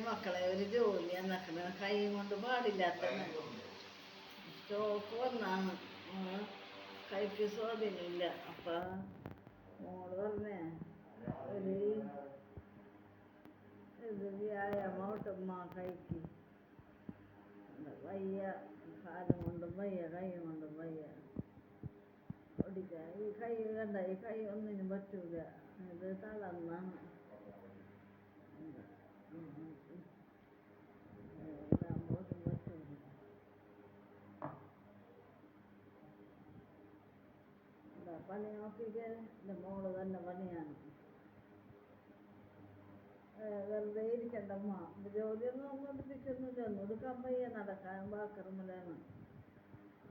മക്കളെ ഒരു ജോലി എന്നൊക്കെ കൈ കൊണ്ട് പാടില്ലാത്ത സ്റ്റോക്ക് വന്നാണ് കൈക്ക് സ്വാധീനമില്ല. അപ്പം മോള് പറഞ്ഞേ ഒരു ഇത് വ്യായാമോട്ടമ്മ കൈക്ക് വയ്യ, കാലം കൊണ്ടും വയ്യ, കൈ കൊണ്ടും വയ്യ. ഓടിക്കാൻ ഈ കൈ കണ്ട, ഈ കൈ ഒന്നിനും പറ്റൂല, ഇത് തളർന്നാണ്. പണി നോക്കിയിട്ട് എൻ്റെ മോള് തന്നെ പണിയാണ്. വെറുതെ ഇരിക്കണ്ടമ്മ, ജോലിയൊന്നും ഒന്നിപ്പിക്കൊന്നുമില്ല, ഒന്നും എടുക്കാൻ വയ്യ, നടക്കാനും വാക്കറുമ്പോഴാണ്.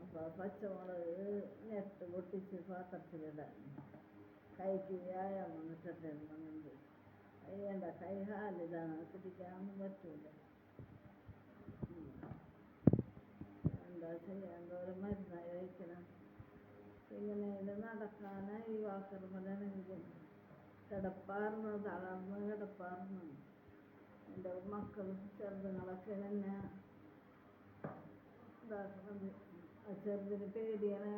അപ്പോൾ പച്ചമുളക് ഞെട്ട് പൊട്ടിച്ച് പാത്രത്തിലിടാൻ, കൈക്ക് വ്യായാമം കിട്ടട്ടെ എന്ന് പറഞ്ഞിട്ട്. കൈയണ്ട, കൈ ഹാലിതാണ്, പിടിക്കാനൊന്നും പറ്റൂല. എന്താ ചെയ്യാൻ, ഒരു മരുന്നായി കഴിക്കണം. ഇങ്ങനെ ഇത് നടക്കാനായി വാക്കറുമ്പോഴാണെങ്കിൽ കിടപ്പാർന്ന്, തളർന്ന് കിടപ്പാർന്ന്. എൻ്റെ മക്കൾ ചെറുതുങ്ങളൊക്കെ എന്നെ ഇതാക്കുന്നത്. ചെറുതിന് പേടിയാണ്